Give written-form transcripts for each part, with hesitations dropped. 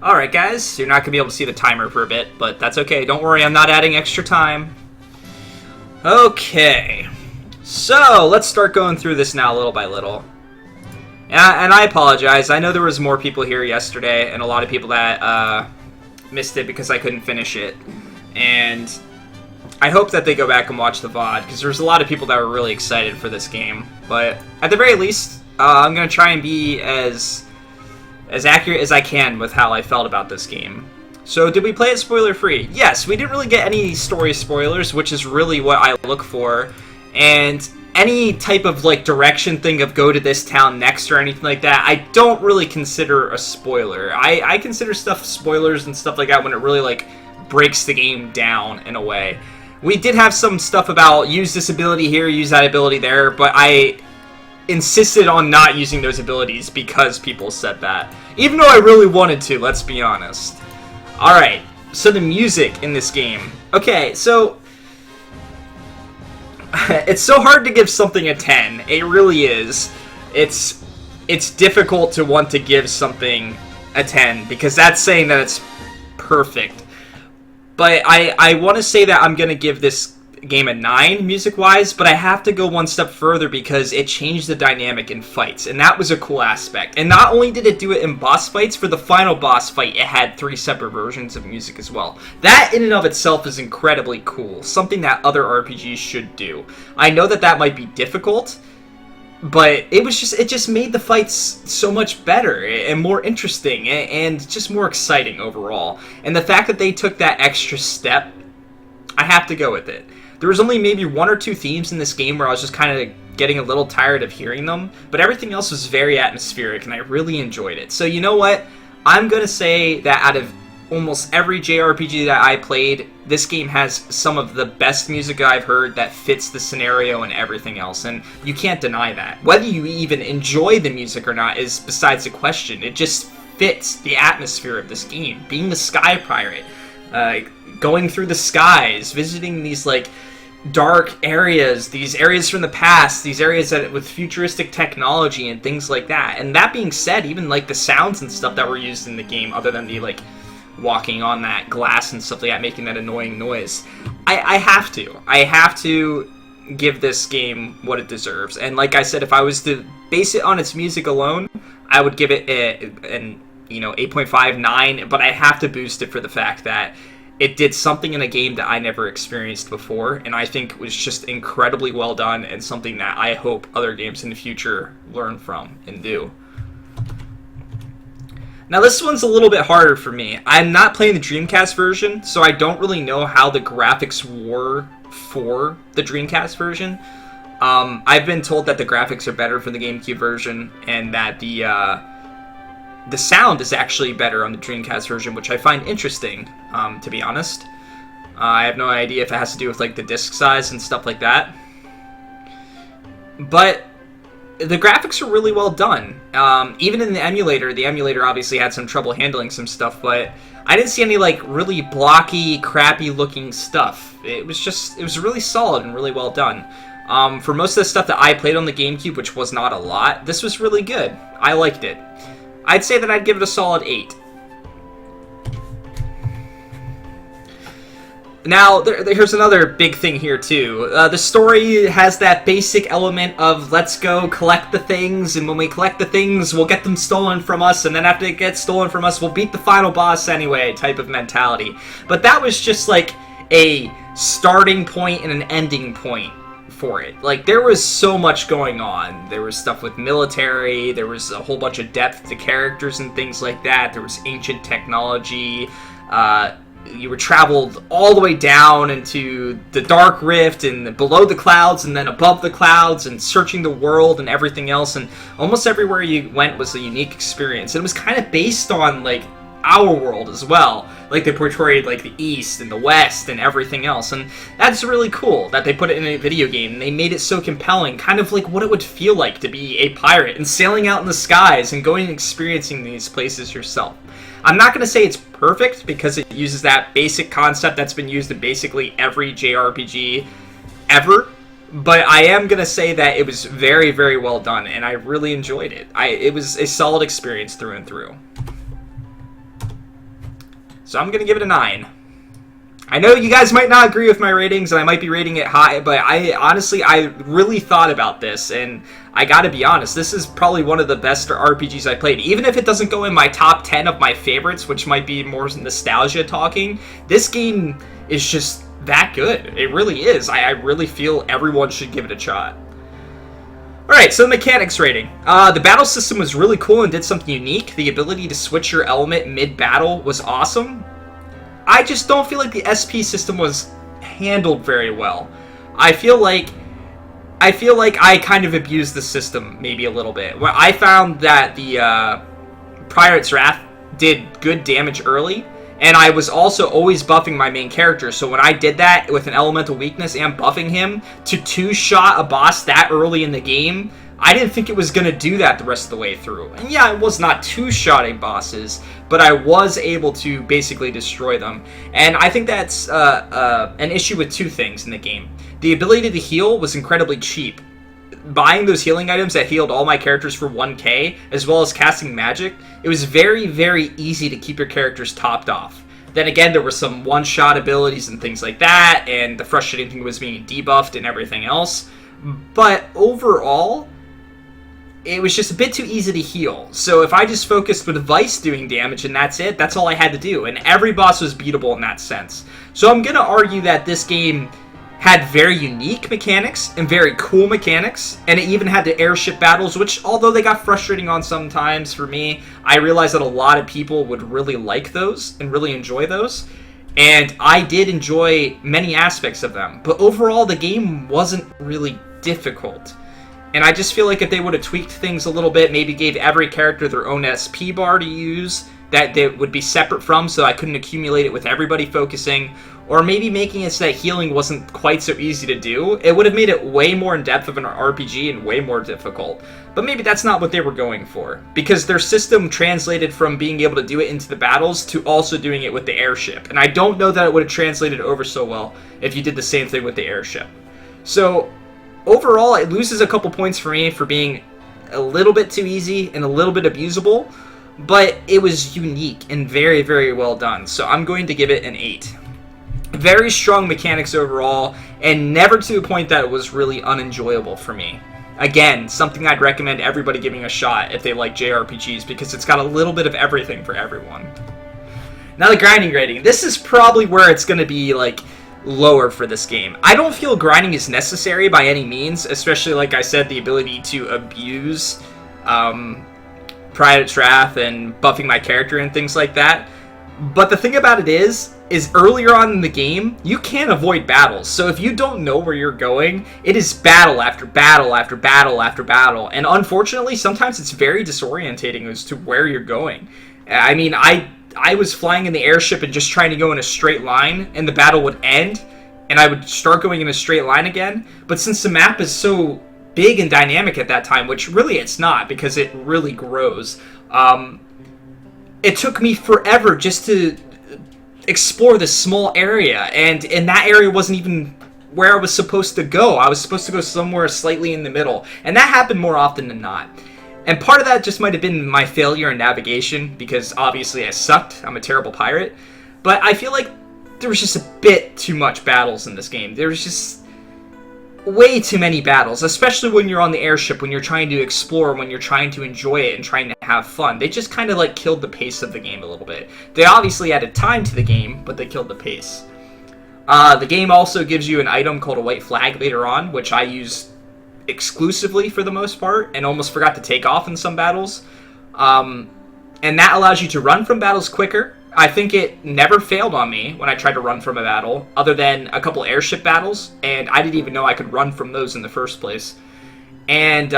Alright guys, you're not going to be able to see the timer for a bit, but that's okay. Don't worry, I'm not adding extra time. Okay, so let's start going through this now little by little. And I apologize, I know there was more people here yesterday, and a lot of people that missed it because I couldn't finish it. And I hope that they go back and watch the VOD, because there's a lot of people that were really excited for this game. But at the very least, I'm going to try and be as accurate as I can with how I felt about this game. So, did we play it spoiler-free? Yes, we didn't really get any story spoilers, which is really what I look for. And any type of, like, direction thing of go to this town next or anything like that, I don't really consider a spoiler. I consider stuff spoilers and stuff like that when it really, like, breaks the game down in a way. We did have some stuff about use this ability here, use that ability there, but I insisted on not using those abilities because people said that. Even though I really wanted to, let's be honest. Alright, so the music in this game. Okay, so it's so hard to give something a 10. It really is. It's difficult to want to give something a 10 because that's saying that it's perfect. But I want to say that I'm going to give this game a 9 music-wise, but I have to go one step further because it changed the dynamic in fights, and that was a cool aspect. And not only did it do it in boss fights, for the final boss fight, it had 3 separate versions of music as well. That in and of itself is incredibly cool, something that other RPGs should do. I know that that might be difficult, but it just made the fights so much better and more interesting and just more exciting overall. And the fact that they took that extra step, I have to go with it. There was only maybe 1 or 2 themes in this game where I was just kind of getting a little tired of hearing them, but everything else was very atmospheric, and I really enjoyed it. So you know what? I'm going to say that out of almost every JRPG that I played, this game has some of the best music I've heard that fits the scenario and everything else, and you can't deny that. Whether you even enjoy the music or not is besides the question. It just fits the atmosphere of this game. Being the Sky Pirate, going through the skies, visiting these, like, dark areas, these areas from the past, these areas that with futuristic technology and things like that. And that being said, even like the sounds and stuff that were used in the game, other than the like walking on that glass and stuff like that, making that annoying noise, I have to give this game what it deserves. And like I said, if I was to base it on its music alone, I would give it an 8.5, 9, but I have to boost it for the fact that it did something in a game that I never experienced before, and I think was just incredibly well done and something that I hope other games in the future learn from and do. Now this one's a little bit harder for me. I'm not playing the Dreamcast version, so I don't really know how the graphics were for the Dreamcast version. I've been told that the graphics are better for the GameCube version, and that the sound is actually better on the Dreamcast version, which I find interesting, to be honest. I have no idea if it has to do with like the disc size and stuff like that. But the graphics are really well done. Even in the emulator obviously had some trouble handling some stuff, but I didn't see any like really blocky, crappy looking stuff. It was really solid and really well done. For most of the stuff that I played on the GameCube, which was not a lot, this was really good. I liked it. I'd say that I'd give it a solid 8. Now, here's another big thing here, too. The story has that basic element of let's go collect the things, and when we collect the things, we'll get them stolen from us, and then after it gets stolen from us, we'll beat the final boss anyway, type of mentality. But that was just like a starting point and an ending point for it. Like, there was so much going on. There was stuff with military, there was a whole bunch of depth to characters and things like that, there was ancient technology, you were traveled all the way down into the Dark Rift and below the clouds and then above the clouds and searching the world and everything else, and almost everywhere you went was a unique experience. And it was kind of based on, like, our world as well. Like, they portrayed, like, the East and the West and everything else, and that's really cool that they put it in a video game, and they made it so compelling, kind of like what it would feel like to be a pirate and sailing out in the skies and going and experiencing these places yourself. I'm not going to say it's perfect, because it uses that basic concept that's been used in basically every JRPG ever, but I am going to say that it was very, very well done, and I really enjoyed it. It was a solid experience through and through. So I'm going to give it a 9. I know you guys might not agree with my ratings, and I might be rating it high, but I really thought about this, and I gotta be honest, this is probably one of the best RPGs I played. Even if it doesn't go in my top 10 of my favorites, which might be more nostalgia talking, this game is just that good. It really is. I really feel everyone should give it a shot. Alright, so the mechanics rating. The battle system was really cool and did something unique. The ability to switch your element mid-battle was awesome. I just don't feel like the SP system was handled very well. I feel like I kind of abused the system maybe a little bit. Well, I found that the Pirate's Wrath did good damage early, and I was also always buffing my main character, so when I did that with an elemental weakness and buffing him to two-shot a boss that early in the game, I didn't think it was going to do that the rest of the way through. And yeah, I was not two-shotting bosses, but I was able to basically destroy them. And I think that's an issue with two things in the game. The ability to heal was incredibly cheap. Buying those healing items that healed all my characters for 1k, as well as casting magic, it was very, very easy to keep your characters topped off. Then again, there were some one-shot abilities and things like that, and the frustrating thing was being debuffed and everything else. But overall, it was just a bit too easy to heal. So if I just focused with Vice doing damage and that's it, that's all I had to do. And every boss was beatable in that sense. So I'm going to argue that this game had very unique mechanics and very cool mechanics. And it even had the airship battles, which although they got frustrating on sometimes for me, I realized that a lot of people would really like those and really enjoy those. And I did enjoy many aspects of them. But overall, the game wasn't really difficult. And I just feel like if they would have tweaked things a little bit, maybe gave every character their own SP bar to use, that they would be separate from, so I couldn't accumulate it with everybody focusing, or maybe making it so that healing wasn't quite so easy to do, it would have made it way more in depth of an RPG and way more difficult. But maybe that's not what they were going for, because their system translated from being able to do it into the battles to also doing it with the airship. And I don't know that it would have translated over so well if you did the same thing with the airship. So overall, it loses a couple points for me for being a little bit too easy and a little bit abusable, but it was unique and very, very well done. So I'm going to give it an 8. Very strong mechanics overall, and never to the point that it was really unenjoyable for me. Again, something I'd recommend everybody giving a shot if they like JRPGs, because it's got a little bit of everything for everyone. Now the grinding rating. This is probably where it's going to be like lower for this game. I don't feel grinding is necessary by any means, especially like I said, the ability to abuse Pirate's Wrath and buffing my character and things like that. But the thing about it is earlier on in the game, you can't avoid battles. So if you don't know where you're going, it is battle after battle after battle after battle. And unfortunately, sometimes it's very disorientating as to where you're going. I mean, I was flying in the airship and just trying to go in a straight line, and the battle would end, and I would start going in a straight line again. But since the map is so big and dynamic at that time, which really it's not, because it really grows, it took me forever just to explore this small area, and that area wasn't even where I was supposed to go. I was supposed to go somewhere slightly in the middle, and that happened more often than not. And part of that just might have been my failure in navigation, because obviously I sucked. I'm a terrible pirate. But I feel like there was just a bit too much battles in this game. There was just way too many battles, especially when you're on the airship, when you're trying to explore, when you're trying to enjoy it and trying to have fun. They just kind of like killed the pace of the game a little bit. They obviously added time to the game, but they killed the pace. The game also gives you an item called a white flag later on, which I use exclusively for the most part, and almost forgot to take off in some battles. And that allows you to run from battles quicker. I think it never failed on me when I tried to run from a battle, other than a couple airship battles, and I didn't even know I could run from those in the first place. And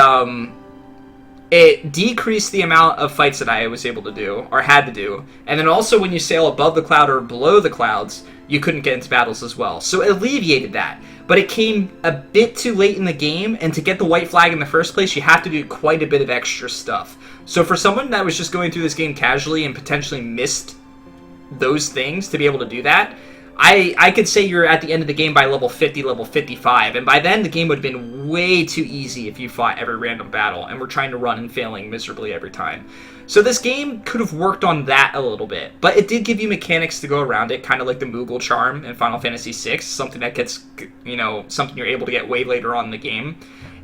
it decreased the amount of fights that I was able to do, or had to do. And then also when you sail above the cloud or below the clouds, you couldn't get into battles as well. So it alleviated that. But it came a bit too late in the game, and to get the white flag in the first place, you have to do quite a bit of extra stuff. So for someone that was just going through this game casually and potentially missed those things to be able to do that, I could say you're at the end of the game by level 50, level 55, and by then the game would have been way too easy if you fought every random battle, and we're trying to run and failing miserably every time. So this game could have worked on that a little bit, but it did give you mechanics to go around it, kind of like the Moogle charm in Final Fantasy VI, something that gets, you know, something you're able to get way later on in the game.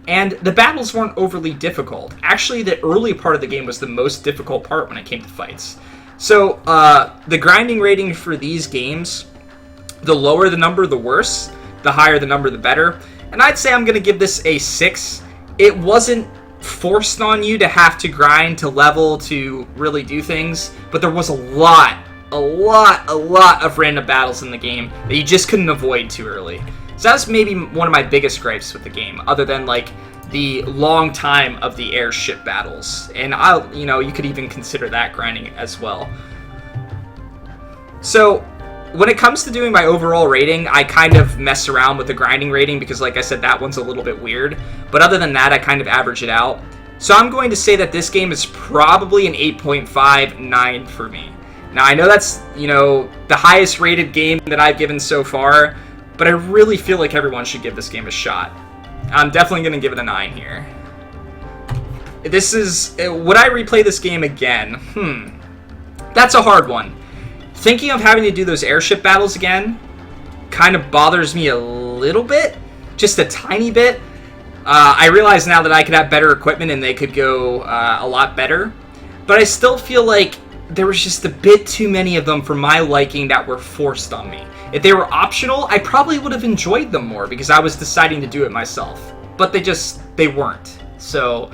And the battles weren't overly difficult. Actually, the early part of the game was the most difficult part when it came to fights. So, the grinding rating for these games, the lower the number, the worse. The higher the number, the better. And I'd say I'm going to give this a 6. It wasn't forced on you to have to grind, to level, to really do things. But there was a lot of random battles in the game that you just couldn't avoid too early. So that's maybe one of my biggest gripes with the game, other than, like, the long time of the airship battles. And you could even consider that grinding as well. So, when it comes to doing my overall rating, I kind of mess around with the grinding rating because, like I said, that one's a little bit weird. But other than that, I kind of average it out. So I'm going to say that this game is probably an 8.59 for me. Now, I know that's, the highest rated game that I've given so far, but I really feel like everyone should give this game a shot. I'm definitely going to give it a 9 here. Would I replay this game again? That's a hard one. Thinking of having to do those airship battles again kind of bothers me a little bit. Just a tiny bit. I realize now that I could have better equipment and they could go a lot better. But I still feel like there was just a bit too many of them for my liking that were forced on me. If they were optional, I probably would have enjoyed them more because I was deciding to do it myself. But they weren't. So,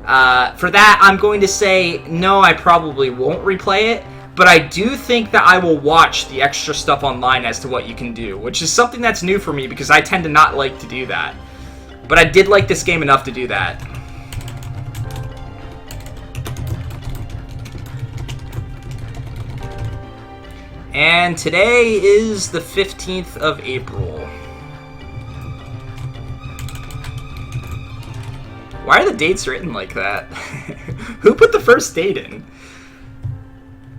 for that, I'm going to say, no, I probably won't replay it. But I do think that I will watch the extra stuff online as to what you can do, which is something that's new for me because I tend to not like to do that. But I did like this game enough to do that. And today is the 15th of April. Why are the dates written like that? Who put the first date in?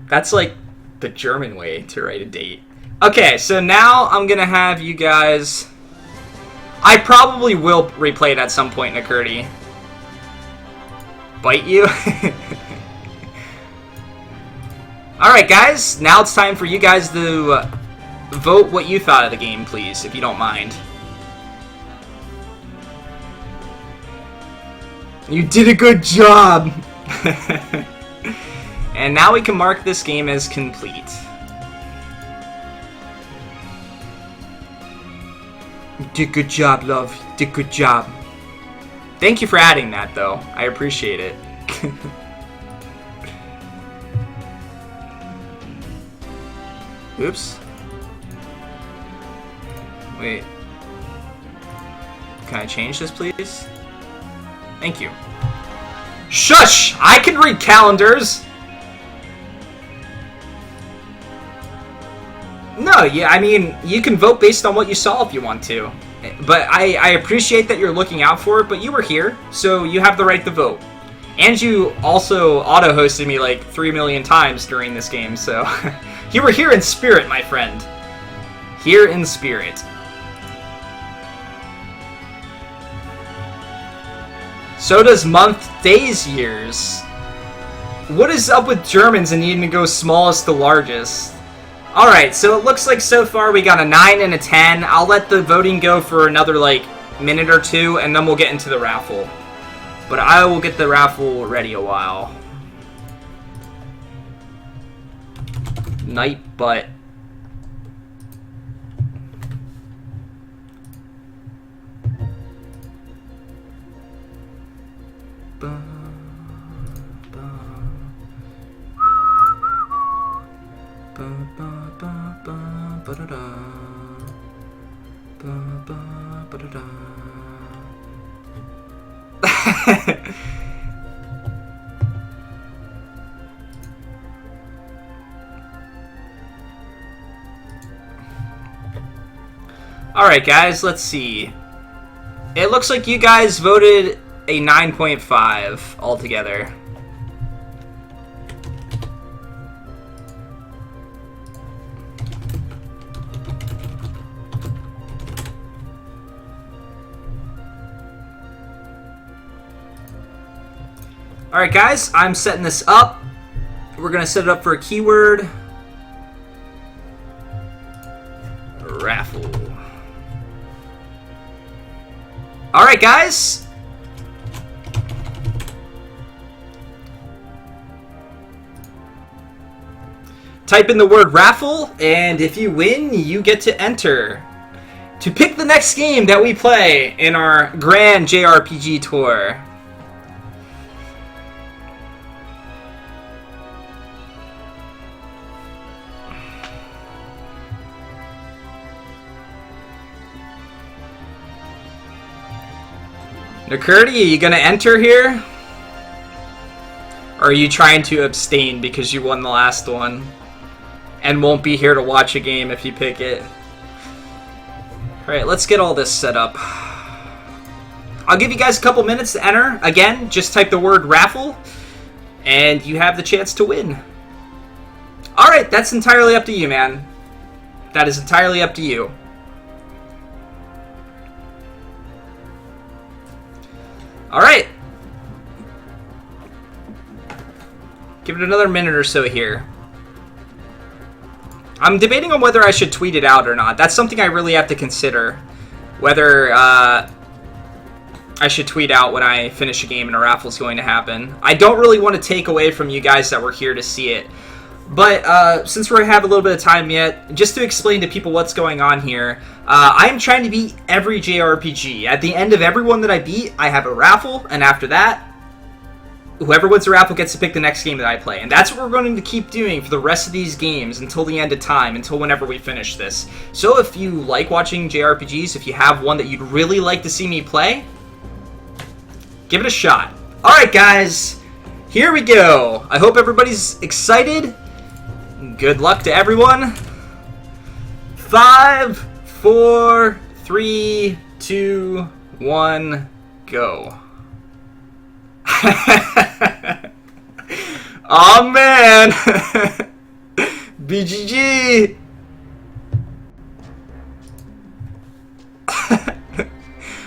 That's like the German way to write a date. Okay, so now I'm gonna have you guys... I probably will replay it at some point in Arcadia. Bite you? Alright guys, now it's time for you guys to vote what you thought of the game, please, if you don't mind. You did a good job! And now we can mark this game as complete. You did a good job, love. You did a good job. Thank you for adding that, though. I appreciate it. Oops. Wait. Can I change this, please? Thank you. Shush! I can read calendars! No, yeah, I mean, you can vote based on what you saw if you want to. But I appreciate that you're looking out for it, but you were here, so you have the right to vote. And you also auto-hosted me like 3 million times during this game, so... You were here in spirit, my friend. Here in spirit. So does month, days, years. What is up with Germans and needing to go smallest to largest? Alright, so it looks like so far we got a 9 and a 10. I'll let the voting go for another, like, minute or two, and then we'll get into the raffle. But I will get the raffle ready a while. Night butt. Alright guys, let's see. It looks like you guys voted a 9.5 altogether. Alright guys, I'm setting this up. We're going to set it up for a keyword. Raffle. Alright guys. Type in the word raffle, and if you win, you get to enter to pick the next game that we play in our grand JRPG tour. Arcadia, are you gonna enter here? Or are you trying to abstain because you won the last one and won't be here to watch a game if you pick it? Alright, let's get all this set up. I'll give you guys a couple minutes to enter. Again, just type the word raffle and you have the chance to win. Alright, that's entirely up to you, man. That is entirely up to you. Alright. Give it another minute or so here. I'm debating on whether I should tweet it out or not. That's something I really have to consider. Whether I should tweet out when I finish a game and a raffle is going to happen. I don't really want to take away from you guys that were here to see it. But since we have a little bit of time yet, just to explain to people what's going on here, I am trying to beat every JRPG. At the end of every one that I beat, I have a raffle, and after that, whoever wins the raffle gets to pick the next game that I play. And that's what we're going to keep doing for the rest of these games until the end of time, until whenever we finish this. So if you like watching JRPGs, if you have one that you'd really like to see me play, give it a shot. Alright guys, here we go. I hope everybody's excited. Good luck to everyone. 5, 4, 3, 2, 1, go. Oh man. BGG.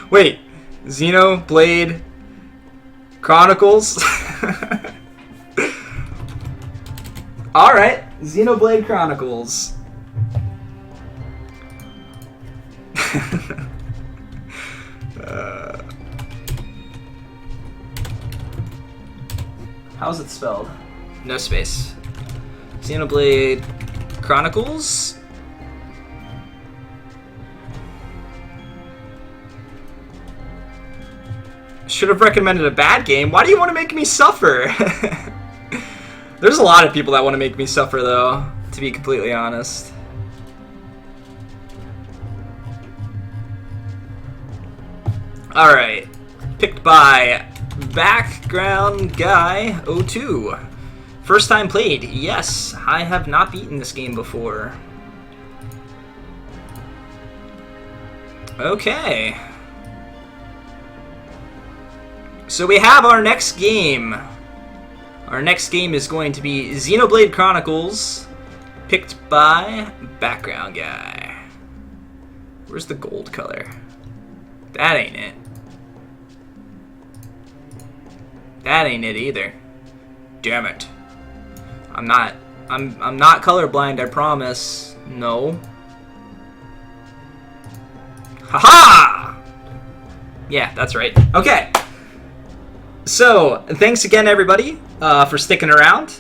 Wait, Xenoblade Chronicles? Alright, Xenoblade Chronicles. How's it spelled? No space. Xenoblade Chronicles. Should have recommended a bad game. Why do you want to make me suffer? There's a lot of people that want to make me suffer, though, to be completely honest. Alright. Picked by Background Guy 02. First time played. Yes, I have not beaten this game before. Okay. So we have our next game. Our next game is going to be Xenoblade Chronicles, picked by Background Guy. Where's the gold color? That ain't it. That ain't it either. Damn it. I'm not colorblind, I promise. No. Haha! Yeah, that's right. Okay. So, thanks again everybody for sticking around.